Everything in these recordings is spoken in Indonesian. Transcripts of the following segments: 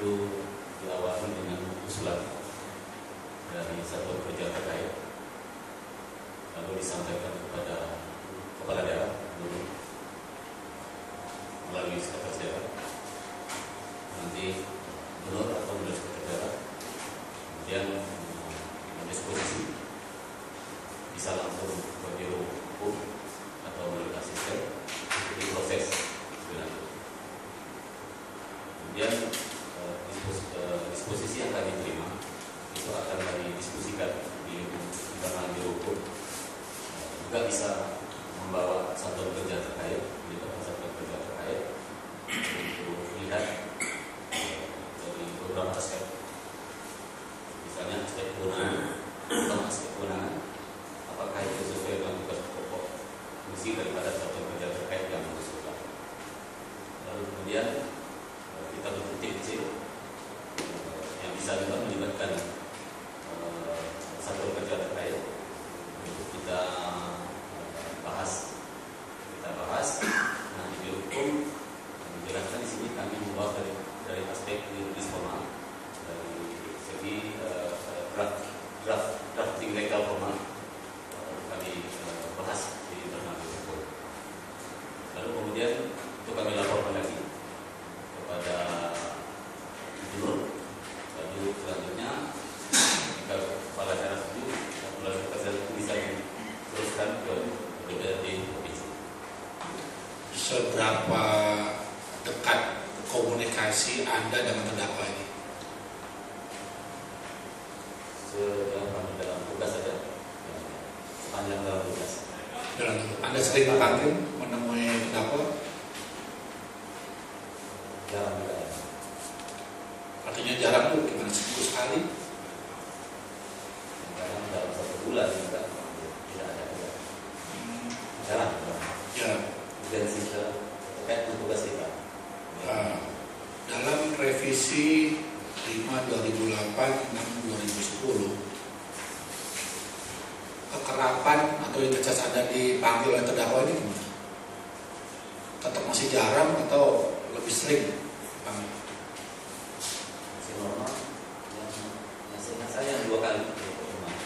itu diawali dengan usulan dari satuan kerja terkait, lalu disampaikan kepada kepala daerah dulu melalui sekretaris daerah, nanti gubernur atau melalui sekretaris daerah, kemudian mendisposisi bisa langsung ke biro hukum atau melalui asisten di proses berlanjut. Kemudian disposisi yang kami terima itu akan kami diskusikan di internal biro hukum, juga bisa membawa satuan kerja terkait, melibatkan satuan kerja terkait untuk melihat dari beberapa aspek, misalnya aspek kewenangan, terutama aspek kewenangan, apakah itu sesuai dengan tugas pokok fungsi daripada satuan kerja terkait yang mengusulkan. Lalu kemudian kita bentuk tim kecil yang bisa juga melibatkan satuan kerja terkait untuk kita bahas. Nah, di biro hukum menjelaskan di sini kami membawa dari aspek juridis formal, dari segi drafting legal formal kami bahas di internal biro hukum. Lalu kemudian itu kami laporkan lagi kepada gubernur. Lalu selanjutnya jika kepala daerah setuju, melalui keputusan itu bisa diteruskan ke DPRD provinsi. Seberapa dekat komunikasi Anda dengan terdakwa ini? Sedang dalam tugas saja, sepanjang dalam tugas. Anda sering dipanggil menemui terdakwa? Jarang juga. Artinya jarang tuh gimana, seminggu sekali? Jarang dalam 1 bulan juga tidak ada juga. Jarang. Jarang. Urgensi terkait dengan tugas kita. Dalam revisi 5/2008 6/2010, kekerapan atau intensitas Anda dipanggil oleh terdakwa ini gimana? Tetap masih jarang atau lebih sering dipanggil? Masih normal. Yang seingat saya 2 kali pertemuan.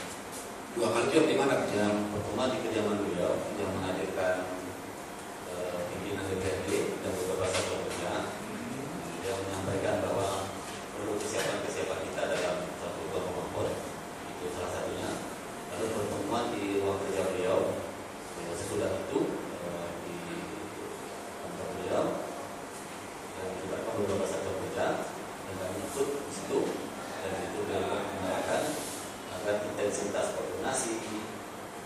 2 kali itu di mana? Yang pertama di kediaman beliau yang menghadirkan pimpinan DPRD dan beberapa satuan kerja, yang menyampaikan bahwa perlu kesiapan kita dalam satu kelompok, itu salah satunya. Lalu pertemuan di ruang kerja beliau, sesudah itu di kantor beliau yang melibatkan beberapa satuan kerja dan kami ikut di situ, dan itu beliau mengatakan agar intensitas koordinasi,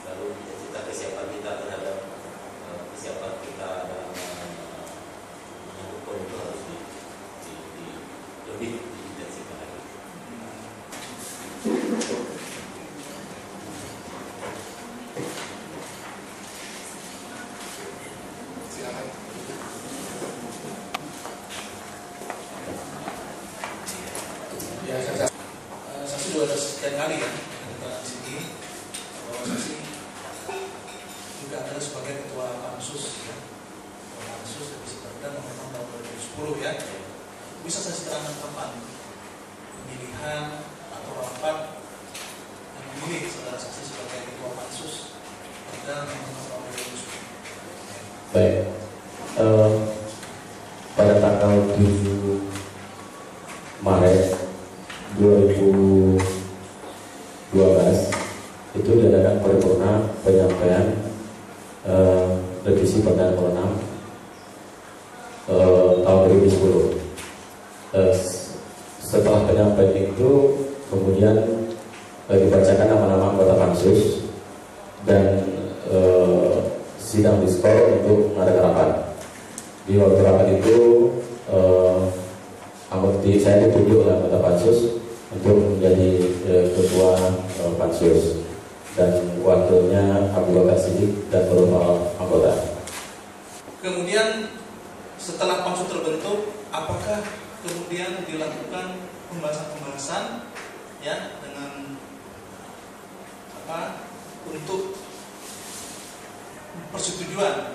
lalu intensitas kesiapan kita terhadap kesiapan kita dalam menyambut pon itu harus lebih diintensifkan lagi. Silakan. Ya, saksi sudah ada sekian kali kan kita di sini, bahwa saksi juga adalah sebagai ketua pansus ya, ketua pansus revisi Perda nomor 6 tahun 2010 ya. Bisa saya terangkan kapan pemilihan atau rapat yang memilih saudara saksi sebagai ketua pansus Perda nomor 6 tahun 2010? Baik, pada tanggal 7 Maret 2012 itu diadakan paripurna penyampaian revisi Perda nomor 6 tahun 2010. Setelah penyampaian itu kemudian dibacakan nama-nama anggota pansus dan sidang diskor untuk mengadakan rapat. Di waktu rapat itu saya ditunjuk oleh anggota pansus untuk menjadi ketua pansus, dan wakilnya Abu Bakar Siddiq dan beberapa anggota. Kemudian setelah pansus terbentuk, apakah kemudian dilakukan pembahasan-pembahasan ya dengan untuk persetujuan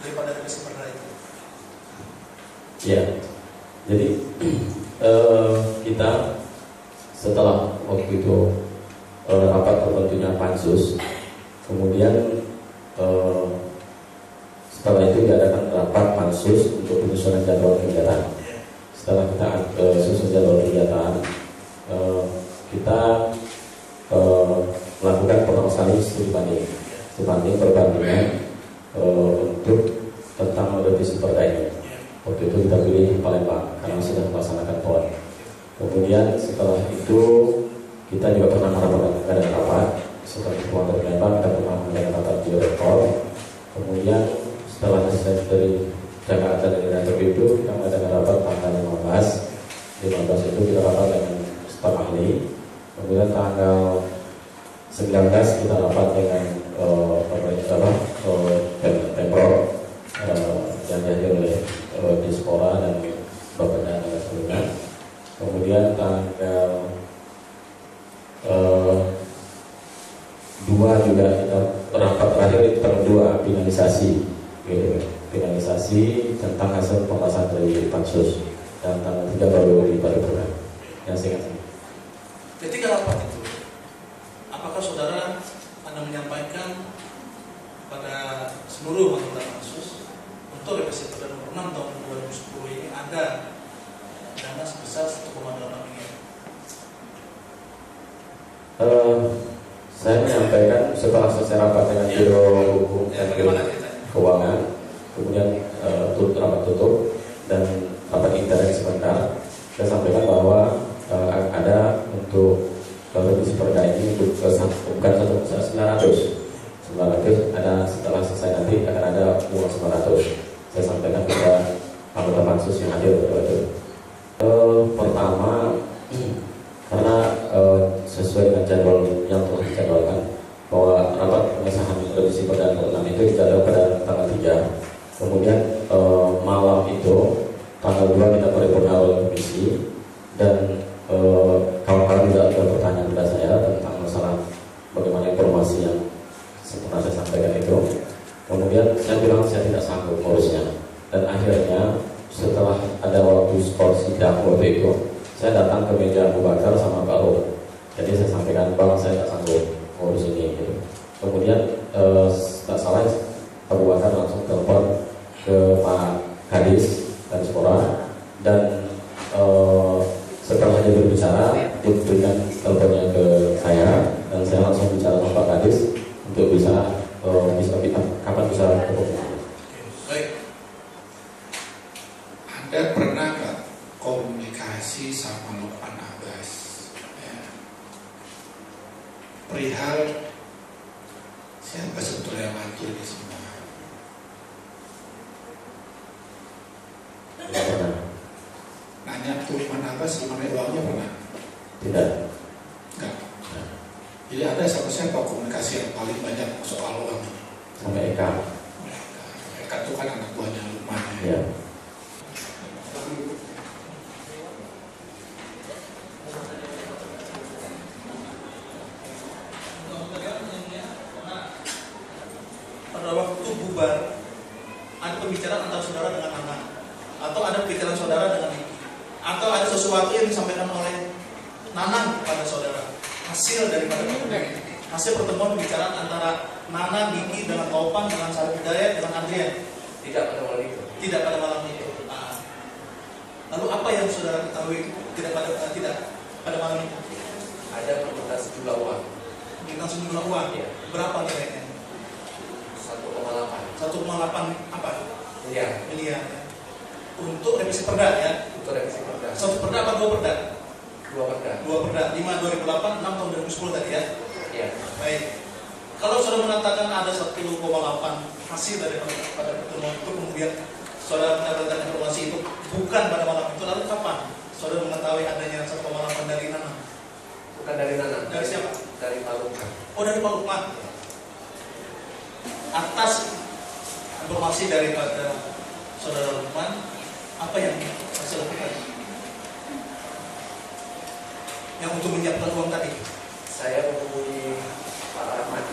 daripada revisi Perda itu? Ya, jadi kita setelah waktu itu rapat terbentuknya pansus, kemudian setelah itu diadakan rapat pansus untuk penyusunan jadwal kegiatan. Setelah kita susun jadwal kegiatan, kita melakukan pertama kali studi banding perbandingan untuk tentang revisi perda ini. Waktu itu kita pilih Palembang karena sudah melaksanakan PON. Kemudian setelah itu kita juga pernah mengadakan rapat setelah PON dari Palembang, kita pernah mengadakan rapat di rektor. Kemudian setelah selesai dari Jakarta dari rektor itu kita mengadakan rapat tanggal 15 itu kita rapat dengan staf ahli. Kemudian tanggal 19 kita rapat dengan Pemprov yang dihadiri oleh Dispora dan Bapeda dan sebagainya. Kemudian tanggal 2 juga kita rapat terakhir itu tanggal 2 finalisasi tentang hasil pembahasan dari pansus, dan tanggal 3 baru di paripurna. Yang singkat. Ketika rapat itu, apakah saudara Anda menyampaikan pada seluruh anggota pansus untuk revisi Perda nomor 6 tahun 2010 ini ada dana sebesar 1,8 miliar? Saya menyampaikan setelah selesai rapat dengan Biro Hukum dan Keuangan, kemudian rapat tutup dan rapat intern sebentar, saya sampaikan bahwa ada untuk revisi perda ini bukan 900 ada, setelah selesai nanti akan ada uang 900. Saya sampaikan kepada anggota pansus yang hadir pada itu. Pertama, karena sesuai dengan jadwal yang telah dijadwalkan bahwa rapat pengesahan revisi perda nomor 6 itu dijadwalkan pada tanggal 3. Kemudian malam itu tanggal 2 kita paripurna oleh komisi, dan kawan-kawan juga ada pertanyaan kepada saya tentang masalah bagaimana informasi yang pernah saya sampaikan itu. Kemudian saya bilang saya tidak sanggup ngurusnya, dan akhirnya setelah ada waktu skor sidang waktu itu, saya datang ke meja Abu Bakar sama Pak Rum. Jadi saya sampaikan, Bang, saya tidak sanggup ngurus ini gitu. Kemudian tak salah Abu Bakar langsung telepon ke Pak Kadis dan Spora, dan setelah dia berbicara, dia berikan teleponnya ke saya, dan saya langsung bicara sama Pak Kadis untuk bisa kapan bisa ketemu. Baik. Anda pernah nggak komunikasi sama Lukman Abbas perihal siapa sebetulnya yang ngatur ini semua? Tidak pernah. Nanya ke Lukman Abbas gimana uangnya pernah? Tidak. Enggak. Jadi ada siapa komunikasi yang paling banyak soal uang ini? Sampai Eka. Eka itu kan anak buahnya Lukman. Ya. Pada waktu bubar, ada pembicaraan antara saudara dengan anak, atau ada pembicaraan saudara dengan Niki, atau ada sesuatu yang disampaikan oleh Nanang kepada saudara, hasil daripada hasil pertemuan pembicaraan antara Nanang, Niki dengan Topan, dengan Sarif Hidayat, dengan Adrian. Tidak pada malam itu. Tidak pada malam itu. Nah, lalu apa yang saudara ketahui tidak pada malam itu? Ada permintaan sejumlah uang. Tentang sejumlah uang. Ya. Berapa nilainya? 1,8 apa? miliar. Miliar. Untuk revisi perda ya. Untuk revisi perda. Satu perda apa dua perda? Dua perda. Dua perda. 5 2008, 6 tahun 2010 tadi ya. Iya. Baik. Kalau saudara mengatakan ada 1,8 hasil dari pada pertemuan itu, kemudian saudara mendapatkan informasi itu bukan pada malam itu, lalu kapan saudara mengetahui adanya 1,8 dari Nana? Bukan dari Nana. Dari siapa? Dari Pak Lukman. Oh, dari Pak Lukman. Atas informasi daripada saudara Lukman, apa yang hasil lakukan? Yang untuk menyiapkan uang tadi? Saya menghubungi Pak Rahmat.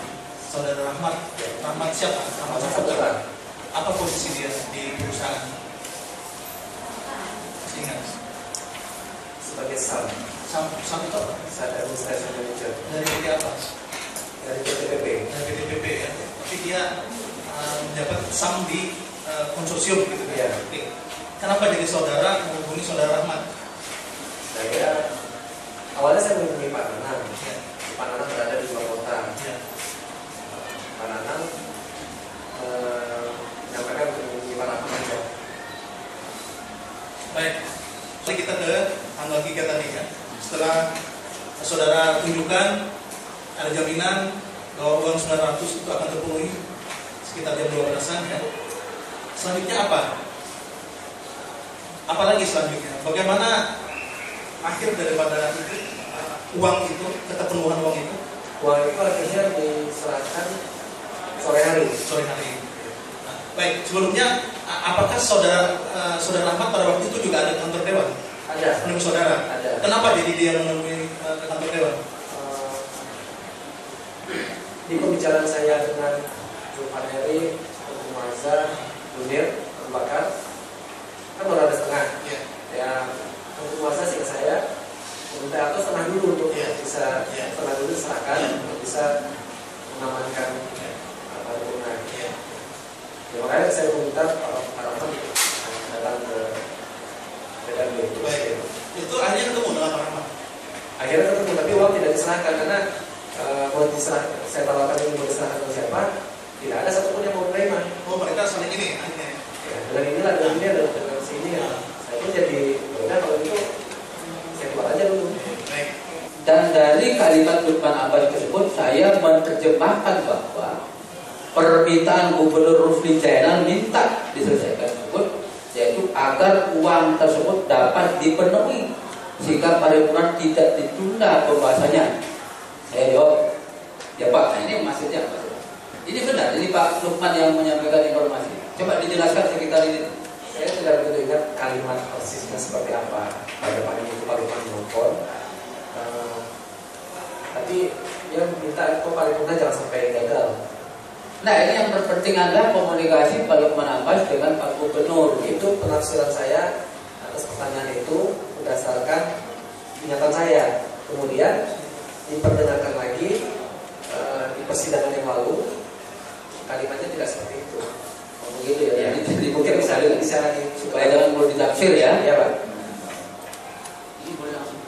Saudara Rahmat. Rahmat siapa? Rahmat siapa? Apa posisi dia di perusahaan? Masih ingat? sebagai SAM, Sam itu apa? Site Administration Manager Dari PT apa? dari PTPP. Dari PTPP ya. Tapi dia mendapat SAM di konsorsium gitu ya. Iya. Oke. Kenapa jadi saudara menghubungi saudara Rahmat? Saya awalnya saya menghubungi Pak Nanang. Ya. Pak Nanang berada di luar kota. Ya. Pak Nanang menyampaikan untuk menghubungi Pak Rahmat aja. Baik. Jadi kita ke tanggal 3 tadi ya. Setelah saudara tunjukkan ada jaminan bahwa uang 900 itu akan terpenuhi sekitar jam 12-an ya. Selanjutnya apa? Apalagi selanjutnya? Bagaimana akhir daripada itu, uang itu, keterpenuhan uang itu? Uang itu akhirnya diserahkan sore hari. Sore hari. Nah, baik, sebelumnya apakah saudara Ahmad pada waktu itu juga ada kantor dewan? Ada. Menemui saudara? Ada. Kenapa jadi dia menemui ke kantor dewan? Di pembicaraan saya dengan Julpan Heri, Tengku Mazhar, Munir, Bakar, kan baru ada setengah. Ya. Ya, Tengku Mazhar sih saya meminta atau setengah dulu untuk bisa setengah dulu diserahkan untuk bisa mengamankan paripurna. Ya, makanya saya meminta Pak Rahmat datang ke PDB. Baik. Itu akhirnya ketemu dengan Pak Rahmat. Akhirnya ketemu, tapi uang tidak diserahkan karena buat diserah, saya tawarkan ini mau diserahkan ke siapa, tidak ada satupun yang mau menerima. Oh, mereka saling ini akhirnya. Ya, dengan inilah, dengan ini, dengan sini ya. Saya pun jadi, udah kalau itu saya keluar aja dulu. Baik. Dan dari kalimat Lukman Abbas tersebut saya menerjemahkan bahwa permintaan Gubernur Rusli Zainal minta diselesaikan tersebut, yaitu agar uang tersebut dapat dipenuhi sehingga paripurna tidak ditunda pembahasannya. Saya jawab, ya Pak, nah ini maksudnya apa? Ini benar, ini Pak Lukman yang menyampaikan informasi. Coba dijelaskan sekitar ini. Saya tidak begitu ingat kalimat persisnya seperti apa pada pagi itu Pak Lukman menelpon. Tapi dia minta itu paripurna jangan sampai gagal. Nah ini yang terpenting adalah komunikasi Pak Lukman Abbas dengan Pak Gubernur. Itu penafsiran saya atas pertanyaan itu berdasarkan pernyataan saya. Kemudian diperdengarkan lagi di persidangan yang lalu, kalimatnya tidak seperti itu. Oh, begitu ya. Jadi mungkin bisa lagi Supaya jangan perlu ditafsir ya. Ya Pak. Ini boleh langsung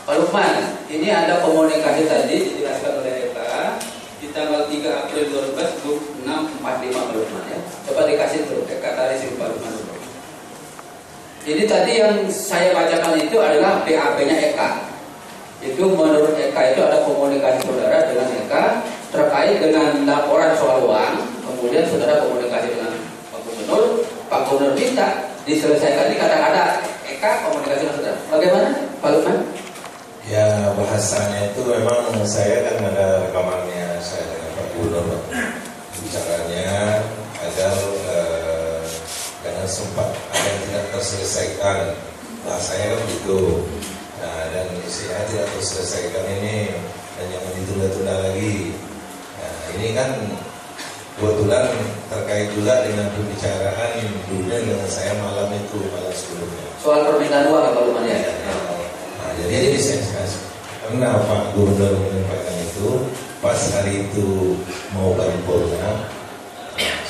Pak Lukman, ini ada komunikasi tadi dijelaskan oleh Eka di tanggal 3 April 2012 grup 645 Pak Lukman ya. Coba dikasih tuh Eka tadi sini Pak Lukman dulu. Jadi tadi yang saya bacakan itu adalah BAP-nya Eka. Itu menurut Eka itu ada komunikasi saudara dengan Eka terkait dengan laporan soal uang. Kemudian saudara komunikasi dengan Pak Gubernur minta diselesaikan di kata-kata Eka komunikasi dengan saudara. Bagaimana Pak Lukman? Ya bahasanya itu memang saya kan ada rekamannya saya dengan Pak Gubernur bicaranya agar jangan sempat ada yang tidak terselesaikan, bahasanya kan begitu. Nah, dan istilahnya tidak terselesaikan ini dan jangan ditunda-tunda lagi. Nah, ini kan kebetulan terkait juga dengan pembicaraan dulunya dengan saya malam sebelumnya. Soal permintaan uang ya Pak Lukman ya. Nah, jadi ini saya kasih. Karena Pak Gubernur menyampaikan itu pas hari itu mau paripurna,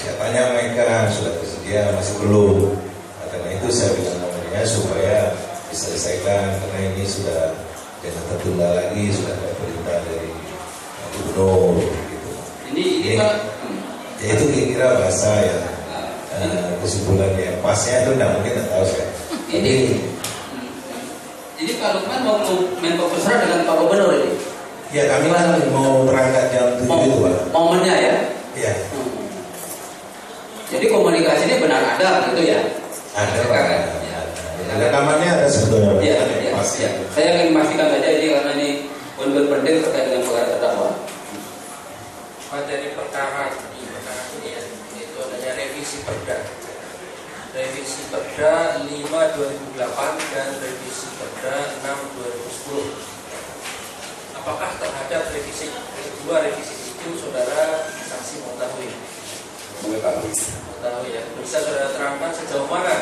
saya tanya mereka sudah tersedia masih belum. Nah, karena itu saya bilang nomornya supaya diselesaikan karena ini sudah jangan tertunda lagi, sudah ada perintah dari Pak Gubernur gitu. Ini Pak. Ya itu kira-kira bahasa ya kesimpulannya pasnya itu tidak mungkin tidak tahu saya. Jadi Pak Lukman mau Menko Pusra dengan Pak Gubernur ini? Ya kami kan mau berangkat jam 7 itu Pak. Momennya ya? Iya. Jadi komunikasi ini benar ada gitu ya? Ada Pak. Ya. Ada kamarnya ada sebetulnya. Iya. Ya. Saya ingin memastikan saja ini karena ini benar penting terkait dengan perkara terdakwa. Materi perkara ini ya, itu adanya revisi Perda. Revisi Perda 5 2008 dan revisi Perda 6 2010. Apakah terhadap revisi kedua revisi itu saudara saksi mengetahui? Mengetahui ya. Bisa saudara terangkan sejauh mana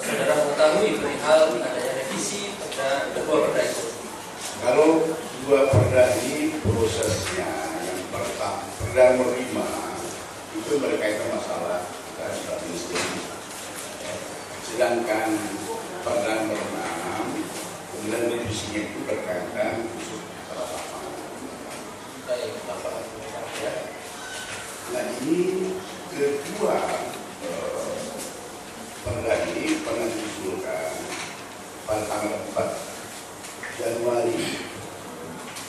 saudara mengetahui diketahui perihal adanya revisi pada kedua perda itu? Kalau dua perda ini prosesnya yang pertama, perda nomor 5 itu berkaitan masalah sudah miskin. Sedangkan perda nomor 6 kemudian revisinya itu berkaitan khusus masalah lapangan. Baik, lapangan ya. Nah ini kedua perda ini pernah diusulkan pada tanggal 4 Januari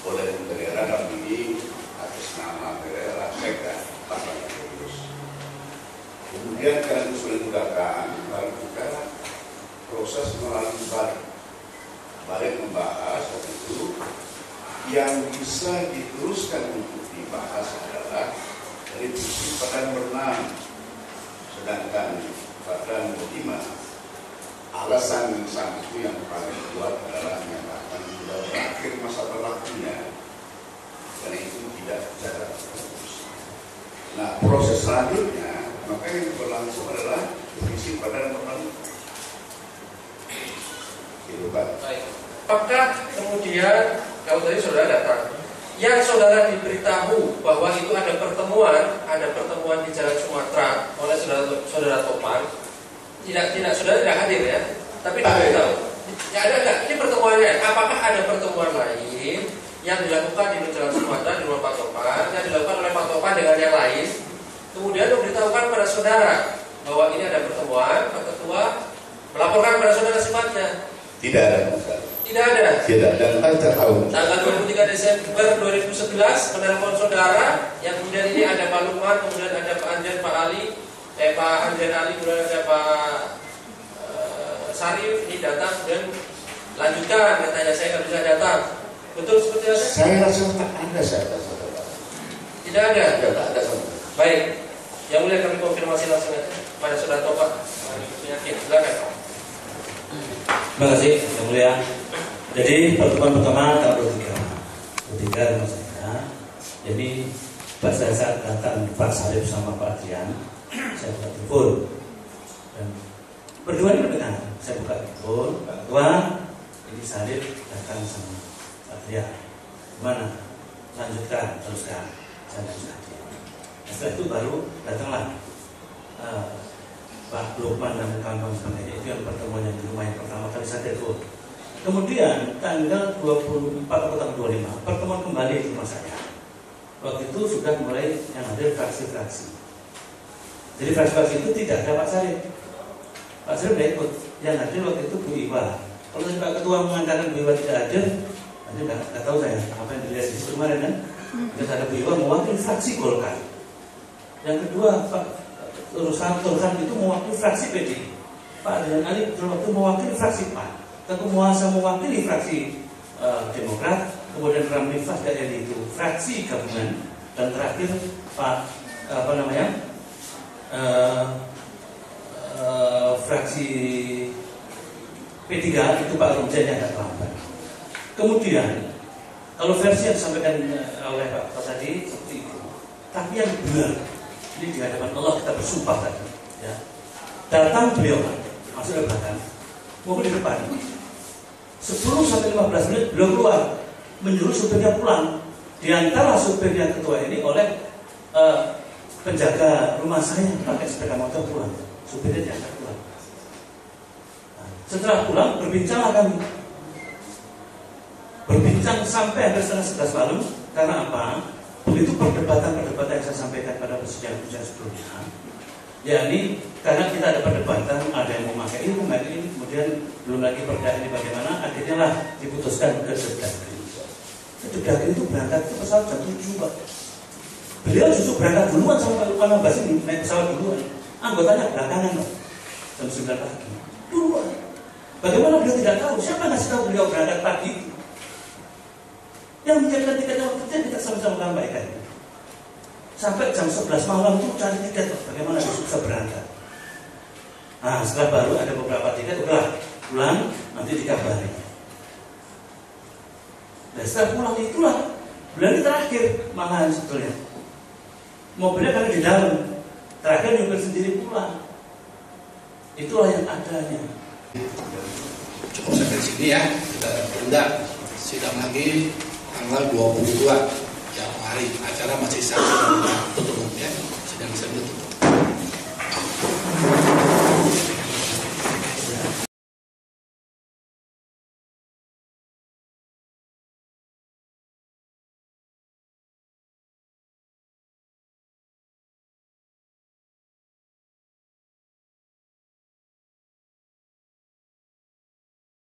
oleh Menteri dalam ini atas nama daerah Sekda Parlemen Kudus. Kemudian karena itu sudah digunakan, lalu kita proses melalui balik membahas waktu itu yang bisa diteruskan untuk dibahas adalah revisi pada nomor 6, sedangkan pada nomor 5 alasan yang sama itu yang paling kuat adalah menyatakan sudah berakhir masa berlakunya, karena itu tidak secara terus. Nah proses selanjutnya maka yang berlangsung adalah revisi pada nomor 6. Gitu Pak. Baik. Apakah kemudian kalau tadi saudara datang, yang saudara diberitahu bahwa itu ada pertemuan di Jalan Sumatera oleh saudara Topan, tidak saudara tidak hadir ya, tapi diberitahu. Ya ada enggak? Ini pertemuannya. Apakah ada pertemuan lain yang dilakukan di Jalan Sumatera di rumah Pak Topan, yang dilakukan oleh Pak Topan dengan yang lain, kemudian memberitahukan pada saudara bahwa ini ada pertemuan, Pak Ketua melaporkan pada saudara sifatnya? Tidak ada. Tidak ada. Tidak, dan kita tahu. Tanggal 23 Desember 2011 menelpon saudara, yang kemudian ini ada Pak Lukman, kemudian ada Pak Anjen, Pak Ali, Pak Anjen Ali, kemudian ada Pak Sarif, ini datang, kemudian lanjutkan, katanya saya nggak bisa datang. Betul seperti itu? Saya rasa tak ada saudara. Tidak ada. Tidak ada saudara. Baik, yang mulia kami konfirmasi langsung aja pada saudara Topan. Yakin, silakan. Terima kasih, yang mulia. Jadi pertemuan pertama tanggal 23 rumah saya. Jadi pada saat datang Pak Sarif sama Pak Adrian, saya buka telepon dan berdua ini berdengar. Saya buka telepon, Pak Ketua, ini Sarif datang sama Pak Adrian. Gimana? Lanjutkan, teruskan. Saya lanjutkan. Setelah itu baru datanglah Pak Lukman dan kawan-kawan sebagainya. Itu yang pertemuan yang di rumah yang pertama kali saya telepon. Kemudian tanggal 24 atau tanggal 25 pertemuan kembali di rumah saya. Waktu itu sudah mulai yang hadir fraksi-fraksi. Jadi fraksi-fraksi itu tidak ada Pak Sarif. Pak Sarif tidak ikut. Yang hadir waktu itu Bu Iwa. Kalau Pak Ketua mengatakan Bu Iwa tidak hadir, nanti nggak tahu saya apa yang dilihat di situ kemarin kan. Terus ada Bu Iwa mewakili fraksi Golkar. Yang kedua Pak Turhan itu mewakili fraksi PD. Pak Adrian Ali waktu mewakili fraksi PAN. Teguh Muasa mewakili fraksi Demokrat. Kemudian Ramli Fadli itu fraksi gabungan. Dan terakhir Pak fraksi P3 itu Pak Romjan yang agak lambat. Kemudian kalau versi yang disampaikan oleh Pak tadi seperti itu, tapi yang benar ini di hadapan Allah kita bersumpah tadi, ya. Datang beliau masuk ke belakang, mobil di depan. 10 sampai 15 menit beliau keluar, menyuruh supirnya pulang. Di antara supir yang ketua ini oleh penjaga rumah saya pakai sepeda motor pulang. Supirnya diantar pulang. Nah, setelah pulang berbincanglah kami. Berbincang sampai hampir setengah 11 malam. Karena apa? Begitu perdebatan-perdebatan yang saya sampaikan pada persidangan sebelumnya, yakni karena kita ada perdebatan, ada yang memakai ini, kemudian belum lagi perda ini bagaimana, akhirnya lah diputuskan ke Depdagri. Depdagri itu berangkat ke pesawat jam 7 Pak. Beliau justru berangkat duluan sama Pak Lukman Abbas ini, naik pesawat duluan. Anggotanya belakangan Pak, jam 9 pagi. Duluan. Bagaimana beliau tidak tahu? Siapa ngasih tahu beliau berangkat pagi itu? Yang menyiapkan tiketnya waktu itu kita sama-sama sampaikan. Sampai jam 11 malam itu cari tiket, bagaimana bisa berangkat. Nah setelah baru ada beberapa tiket, udah pulang nanti dikabari. Dan setelah pulang itulah bulan terakhir malahan sebetulnya. Mobilnya karena di dalam, terakhir nyopir sendiri pulang. Itulah yang adanya. Cukup sampai sini ya, kita tunda sidang lagi tanggal 22 Januari. Acara masih sah, tutup ya, sidang bisa ditutup.